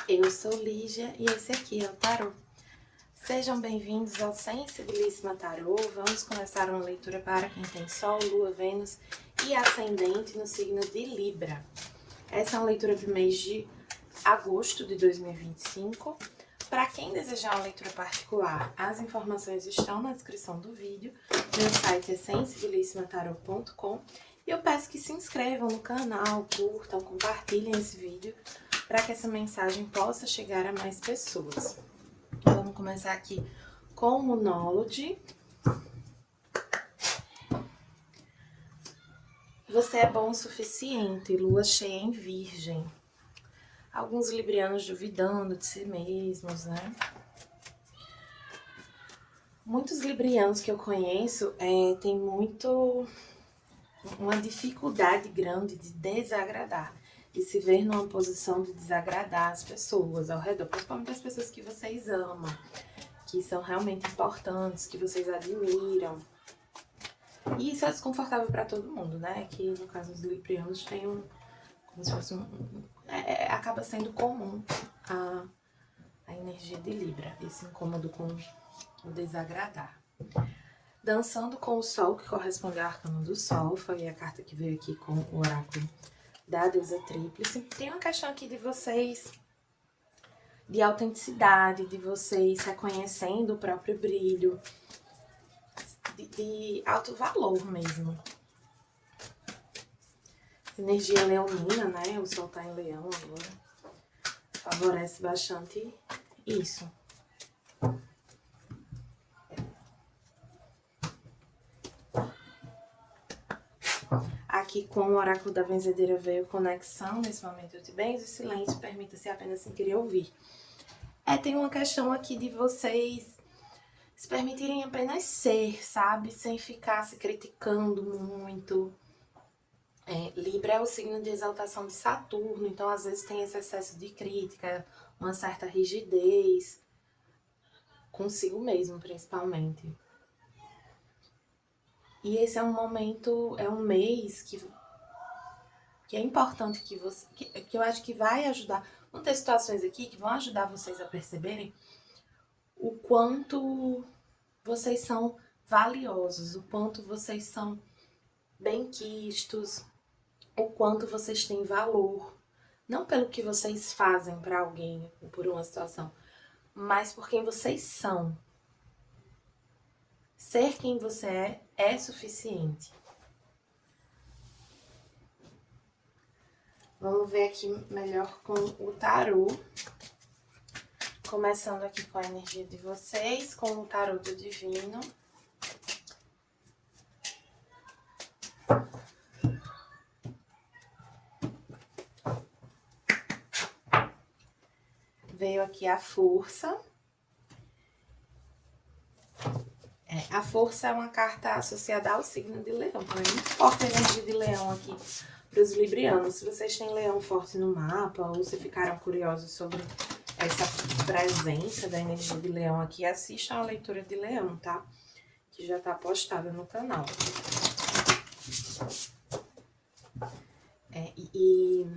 eu sou Lígia e esse aqui é o Tarô. Sejam bem-vindos ao Sensibilíssima Tarô. Vamos começar uma leitura para quem tem Sol, Lua, Vênus e Ascendente no signo de Libra. Essa é uma leitura do mês de agosto de 2025. Para quem desejar uma leitura particular, as informações estão na descrição do vídeo. Meu site é sensibilissimataroT.com e eu peço que se inscrevam no canal, curtam, compartilhem esse vídeo para que essa mensagem possa chegar a mais pessoas. Vamos começar aqui com o Knowledge. Você é bom o suficiente, lua cheia em Virgem. Alguns librianos duvidando de si mesmos, né? Muitos librianos que eu conheço têm uma dificuldade grande de desagradar, de se ver numa posição de desagradar as pessoas ao redor, principalmente as pessoas que vocês amam, que são realmente importantes, que vocês admiram. E isso é desconfortável para todo mundo, né? Que no caso dos librianos tem como se fosse acaba sendo comum a energia de Libra, esse incômodo com o desagradar. Dançando com o Sol, que corresponde ao arcano do Sol, foi a carta que veio aqui com o oráculo da deusa tríplice. Tem uma questão aqui de vocês, de autenticidade, de vocês reconhecendo o próprio brilho, de alto valor mesmo. Energia leonina, né? O Sol tá em Leão agora. Favorece bastante isso. Aqui com o oráculo da benzedeira veio conexão nesse momento de bens e silêncio, permita-se apenas sem querer ouvir. Tem uma questão aqui de vocês se permitirem apenas ser, sabe? Sem ficar se criticando muito. Libra é o signo de exaltação de Saturno, então às vezes tem esse excesso de crítica, uma certa rigidez, consigo mesmo principalmente. E esse é um momento, é um mês que é importante que eu acho que vai ajudar. Vão ter situações aqui que vão ajudar vocês a perceberem o quanto vocês são valiosos, o quanto vocês são benquistos, o quanto vocês têm valor. Não pelo que vocês fazem para alguém ou por uma situação, mas por quem vocês são. Ser quem você é suficiente. Vamos ver aqui melhor com o tarô. Começando aqui com a energia de vocês, com o tarô do divino. Veio aqui a força. A força é uma carta associada ao signo de Leão. Então é muito forte a energia de Leão aqui para os librianos. Se vocês têm Leão forte no mapa ou se ficaram curiosos sobre essa presença da energia de Leão aqui, assistam a leitura de Leão, tá? Que já tá postada no canal. E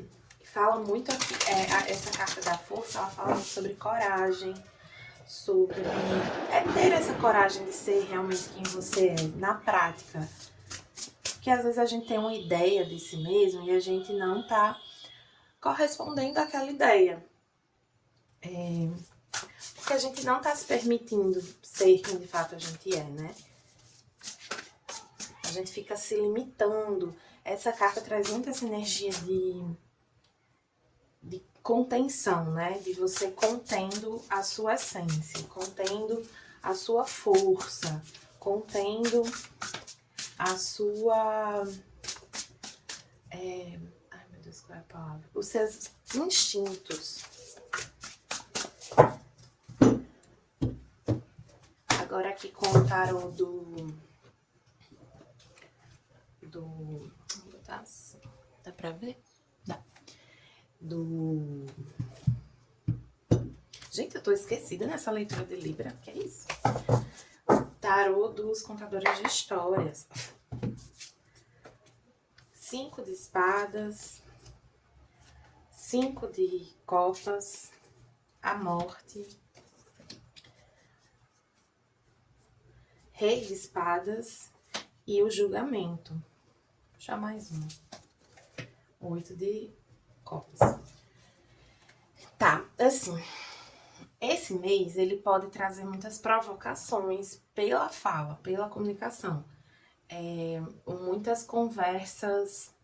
fala muito aqui, essa carta da força, ela fala muito sobre coragem, sobre ter essa coragem de ser realmente quem você é, na prática. Porque às vezes a gente tem uma ideia de si mesmo e a gente não tá correspondendo àquela ideia. Porque a gente não tá se permitindo ser quem de fato a gente é, né? A gente fica se limitando. Essa carta traz muito essa energia de contenção, né? De você contendo a sua essência, contendo a sua força, contendo a sua... ai, meu Deus, qual é a palavra? Os seus instintos. Agora aqui com o tarô vou botar assim. Dá pra ver? Dá. Gente, eu tô esquecida nessa leitura de Libra. Que é isso? Tarô dos contadores de histórias. 5 de espadas. 5 de copas, a morte, rei de espadas e o julgamento. Já mais um. 8 de copas. Tá, assim, esse mês ele pode trazer muitas provocações pela fala, pela comunicação. Muitas conversas,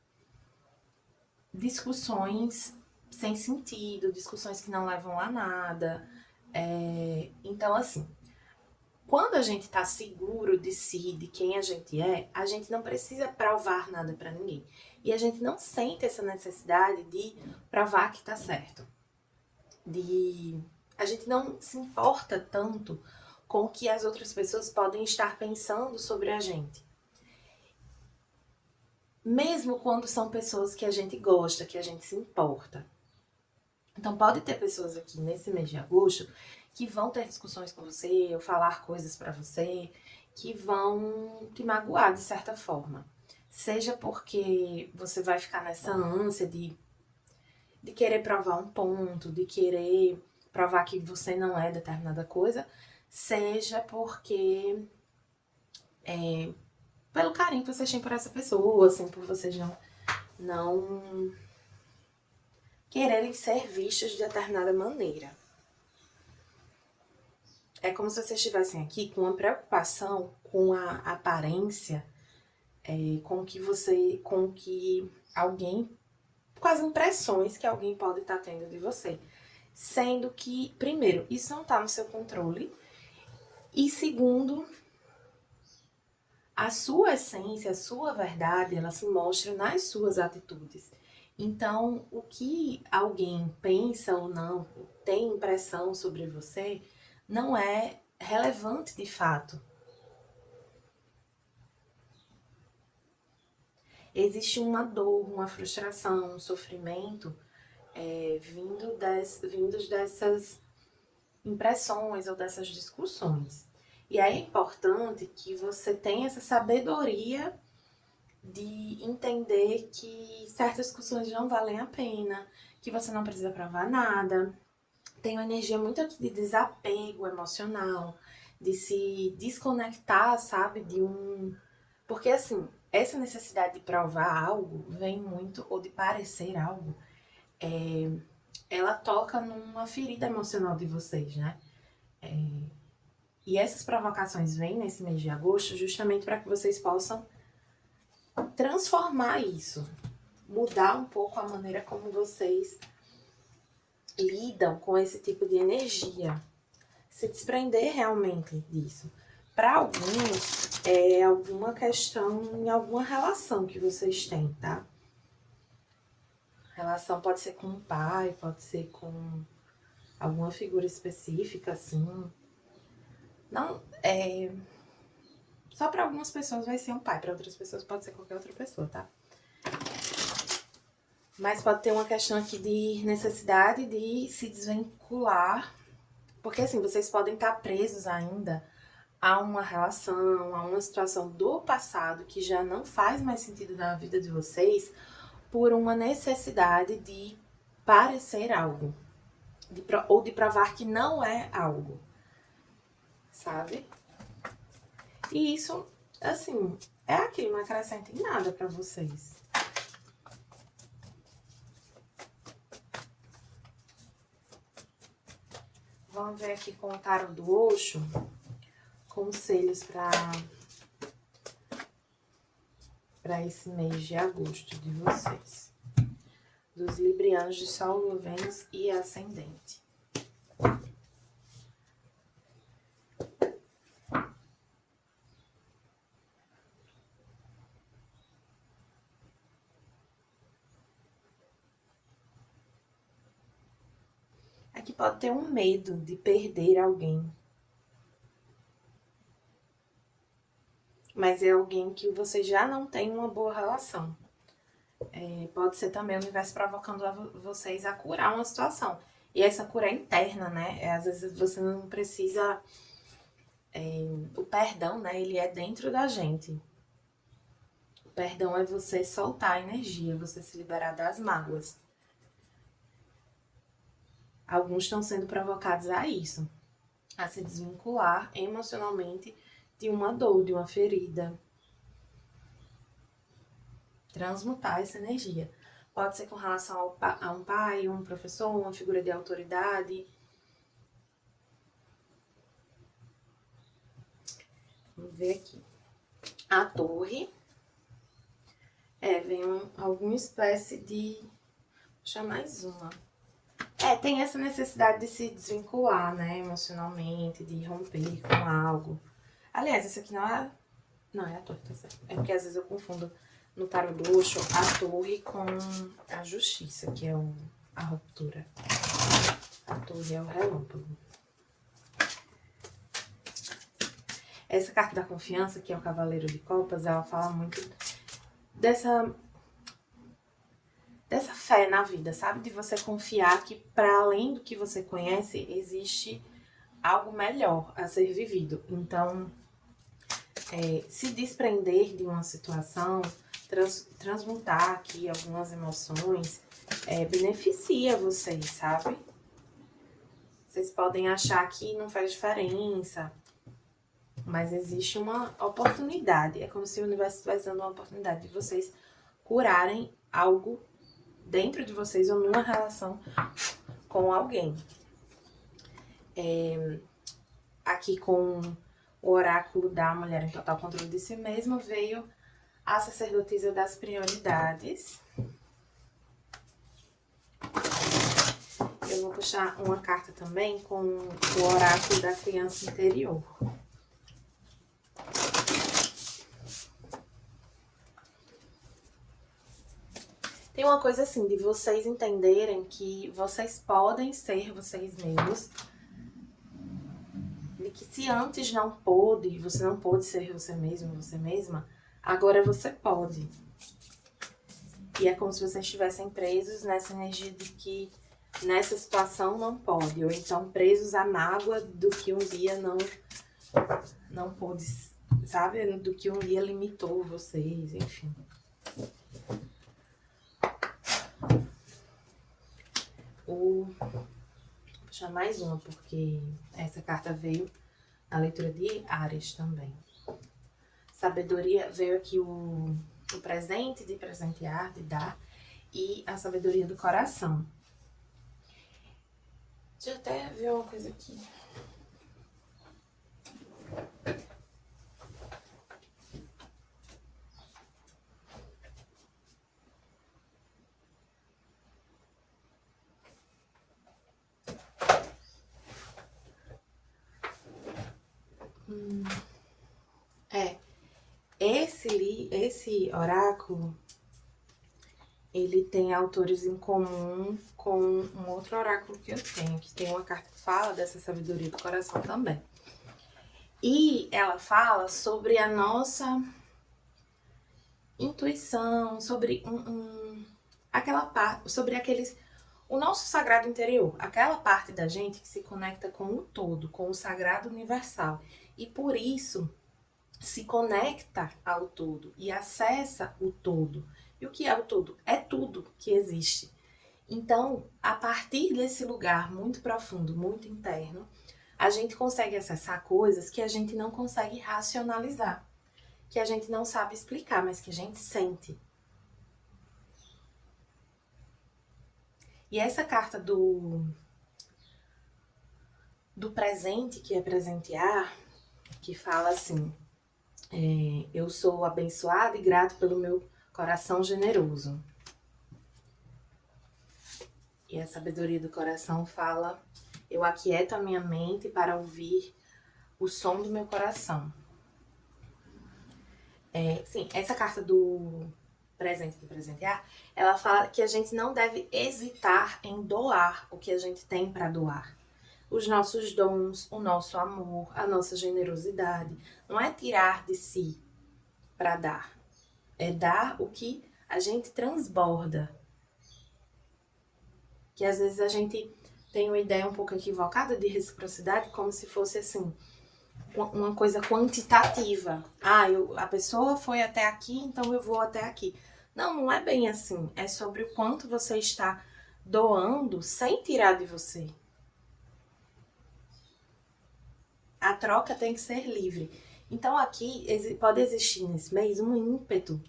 discussões sem sentido, discussões que não levam a nada. Então, assim, quando a gente tá seguro de si, de quem a gente não precisa provar nada pra ninguém. E a gente não sente essa necessidade de provar que tá certo. A gente não se importa tanto com o que as outras pessoas podem estar pensando sobre a gente. Mesmo quando são pessoas que a gente gosta, que a gente se importa. Então pode ter pessoas aqui nesse mês de agosto que vão ter discussões com você, ou falar coisas pra você, que vão te magoar de certa forma. Seja porque você vai ficar nessa ânsia de querer provar um ponto, de querer provar que você não é determinada coisa, seja porque pelo carinho que vocês têm por essa pessoa, assim, por vocês não quererem ser vistos de determinada maneira. É como se vocês estivessem aqui com uma preocupação com a aparência, com que alguém, com as impressões que alguém pode estar tendo de você. Sendo que, primeiro, isso não está no seu controle. E segundo, a sua essência, a sua verdade, ela se mostra nas suas atitudes. Então, o que alguém pensa ou não, tem impressão sobre você, não é relevante de fato. Existe uma dor, uma frustração, um sofrimento vindos dessas impressões ou dessas discussões. E aí é importante que você tenha essa sabedoria de entender que certas discussões não valem a pena, que você não precisa provar nada. Tem uma energia muito aqui de desapego emocional, de se desconectar, sabe, de um... Porque, assim, essa necessidade de provar algo vem muito, ou de parecer algo, ela toca numa ferida emocional de vocês, né? E essas provocações vêm nesse mês de agosto justamente para que vocês possam transformar isso, mudar um pouco a maneira como vocês lidam com esse tipo de energia, se desprender realmente disso. Para alguns, é alguma questão em alguma relação que vocês têm, tá? A relação pode ser com o pai, pode ser com alguma figura específica, assim. Não, só para algumas pessoas vai ser um pai, para outras pessoas pode ser qualquer outra pessoa, tá? Mas pode ter uma questão aqui de necessidade de se desvincular, porque assim, vocês podem estar presos ainda a uma relação, a uma situação do passado que já não faz mais sentido na vida de vocês, por uma necessidade de parecer algo, ou de provar que não é algo, sabe? E isso, assim, é aquilo, não acrescenta em nada pra vocês. Vamos ver aqui com o tarot do Osho, conselhos para esse mês de agosto de vocês. Dos librianos de Sol, Lua, Vênus e Ascendente. Aqui pode ter um medo de perder alguém. Mas é alguém que você já não tem uma boa relação. Pode ser também o universo provocando vocês a curar uma situação. E essa cura é interna, né? Às vezes você não precisa... o perdão, né? Ele é dentro da gente. O perdão é você soltar a energia, você se liberar das mágoas. Alguns estão sendo provocados a isso, a se desvincular emocionalmente de uma dor, de uma ferida. Transmutar essa energia. Pode ser com relação a um pai, um professor, uma figura de autoridade. Vamos ver aqui. A torre. Vem alguma espécie de... Vou puxar mais uma. Tem essa necessidade de se desvincular, né, emocionalmente, de romper com algo. Aliás, essa aqui não é... Não, é a torre, tá certo. É porque às vezes eu confundo no tarot do Osho a torre com a justiça, que é a ruptura. A torre é o relâmpago. Essa carta da confiança, que é o Cavaleiro de Copas, ela fala muito dessa fé na vida, sabe? De você confiar que, para além do que você conhece, existe algo melhor a ser vivido. Então, se desprender de uma situação, transmutar aqui algumas emoções, beneficia vocês, sabe? Vocês podem achar que não faz diferença, mas existe uma oportunidade. É como se o universo estivesse dando uma oportunidade de vocês curarem algo dentro de vocês ou numa relação com alguém. Aqui com o oráculo da mulher em total controle de si mesma, veio a sacerdotisa das prioridades. Eu vou puxar uma carta também com o oráculo da criança interior. Tem uma coisa assim, de vocês entenderem que vocês podem ser vocês mesmos. De que se antes não pôde, você não pôde ser você mesmo, você mesma, agora você pode. E é como se vocês estivessem presos nessa energia de que nessa situação não pode. Ou então presos à mágoa do que um dia não pôde, sabe? Do que um dia limitou vocês, enfim. Vou puxar mais uma, porque essa carta veio na leitura de Áries também. Sabedoria, veio aqui o presente, de presentear, de dar, e a sabedoria do coração. Deixa eu até ver uma coisa aqui. Esse oráculo, ele tem autores em comum com um outro oráculo que eu tenho, que tem uma carta que fala dessa sabedoria do coração também. E ela fala sobre a nossa intuição, sobre aquela parte, sobre o nosso sagrado interior, aquela parte da gente que se conecta com o todo, com o sagrado universal. E por isso se conecta ao todo e acessa o todo. E o que é o todo? É tudo que existe. Então, a partir desse lugar muito profundo, muito interno, a gente consegue acessar coisas que a gente não consegue racionalizar, que a gente não sabe explicar, mas que a gente sente. E essa carta do presente, que é presentear, que fala assim: eu sou abençoado e grato pelo meu coração generoso. E a sabedoria do coração fala: eu aquieto a minha mente para ouvir o som do meu coração. Sim, essa carta do presente, do presentear, ela fala que a gente não deve hesitar em doar o que a gente tem para doar. Os nossos dons, o nosso amor, a nossa generosidade. Não é tirar de si para dar. É dar o que a gente transborda. Que às vezes a gente tem uma ideia um pouco equivocada de reciprocidade, como se fosse assim, uma coisa quantitativa. A pessoa foi até aqui, então eu vou até aqui. Não é bem assim. É sobre o quanto você está doando sem tirar de você. A troca tem que ser livre. Então aqui pode existir nesse mês um ímpeto,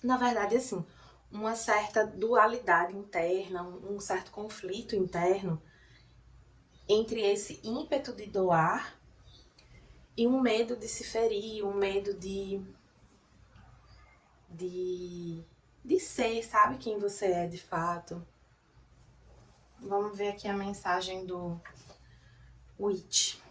na verdade assim, uma certa dualidade interna, um certo conflito interno entre esse ímpeto de doar e um medo de se ferir, um medo de ser, sabe quem você é de fato. Vamos ver aqui a mensagem do Witch.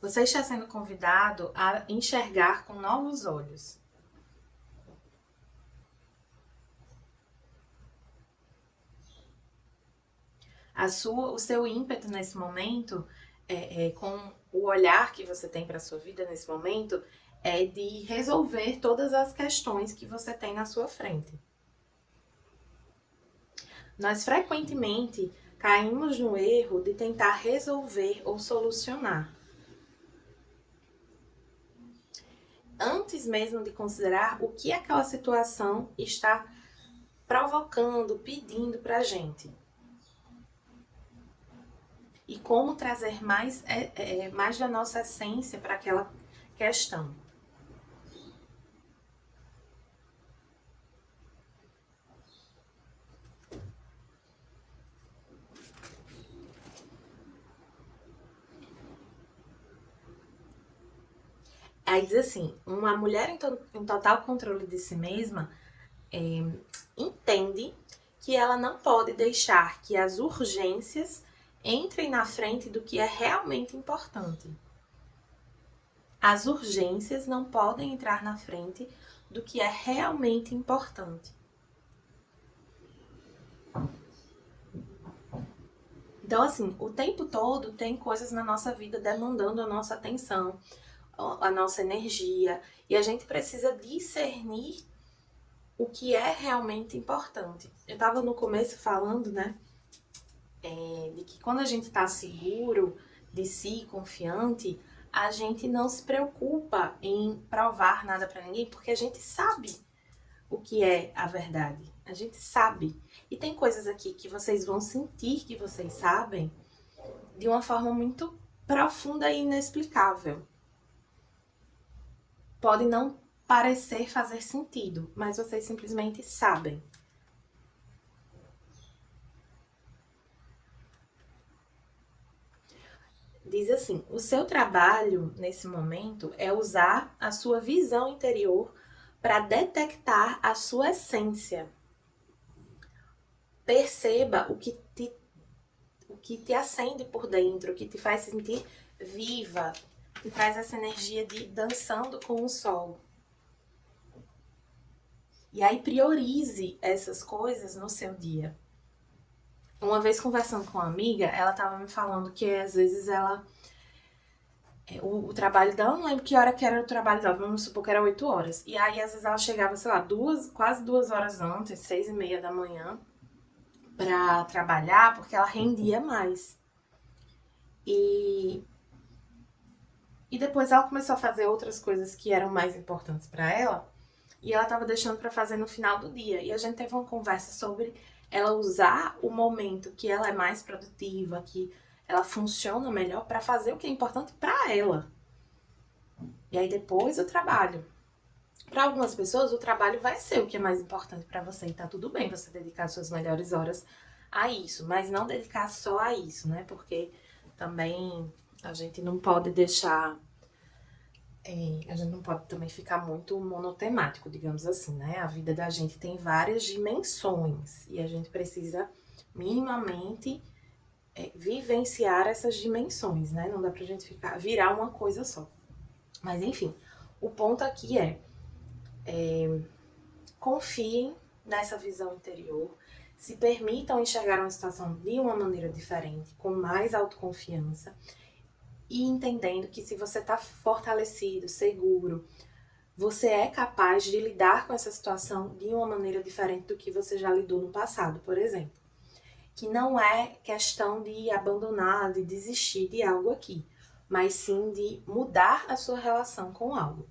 Você está sendo convidado a enxergar com novos olhos. O seu ímpeto nesse momento, com o olhar que você tem para a sua vida nesse momento, é de resolver todas as questões que você tem na sua frente. Nós frequentemente caímos no erro de tentar resolver ou solucionar, antes mesmo de considerar o que aquela situação está provocando, pedindo para a gente. E como trazer mais da nossa essência para aquela questão. Aí diz assim, uma mulher em total controle de si mesma entende que ela não pode deixar que as urgências entrem na frente do que é realmente importante. As urgências não podem entrar na frente do que é realmente importante. Então, assim, o tempo todo tem coisas na nossa vida demandando a nossa atenção, a nossa energia, e a gente precisa discernir o que é realmente importante. Eu estava no começo falando, né, de que quando a gente está seguro de si, confiante, a gente não se preocupa em provar nada para ninguém, porque a gente sabe o que é a verdade. A gente sabe. E tem coisas aqui que vocês vão sentir que vocês sabem de uma forma muito profunda e inexplicável. Pode não parecer fazer sentido, mas vocês simplesmente sabem. Diz assim: o seu trabalho nesse momento é usar a sua visão interior para detectar a sua essência. Perceba o que te acende por dentro, o que te faz sentir viva, que traz essa energia de dançando com o sol. E aí priorize essas coisas no seu dia. Uma vez conversando com uma amiga, ela estava me falando que às vezes ela... O trabalho dela, não lembro que hora que era o trabalho dela, vamos supor que era 8 horas. E aí às vezes ela chegava, sei lá, quase 2 horas antes, 6:30 da manhã, pra trabalhar, porque ela rendia mais. E depois ela começou a fazer outras coisas que eram mais importantes para ela, e ela estava deixando para fazer no final do dia. E a gente teve uma conversa sobre ela usar o momento que ela é mais produtiva, que ela funciona melhor para fazer o que é importante para ela. E aí depois o trabalho. Para algumas pessoas, o trabalho vai ser o que é mais importante para você. E tá tudo bem você dedicar suas melhores horas a isso, mas não dedicar só a isso, né? Porque também a gente não pode deixar... a gente não pode também ficar muito monotemático, digamos assim, né? A vida da gente tem várias dimensões e a gente precisa minimamente vivenciar essas dimensões, né? Não dá pra gente virar uma coisa só. Mas enfim, o ponto aqui confiem nessa visão interior, se permitam enxergar uma situação de uma maneira diferente, com mais autoconfiança, e entendendo que se você está fortalecido, seguro, você é capaz de lidar com essa situação de uma maneira diferente do que você já lidou no passado, por exemplo. Que não é questão de abandonar, de desistir de algo aqui. mas sim de mudar a sua relação com algo.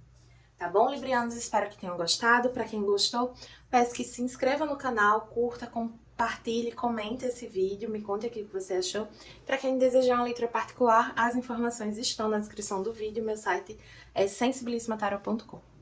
Tá bom, librianos? Espero que tenham gostado. Para quem gostou, peço que se inscreva no canal, curta, compartilhe, comente esse vídeo, me conte aqui o que você achou. Para quem desejar uma leitura particular, as informações estão na descrição do vídeo. Meu site é sensibilissimataroto.com.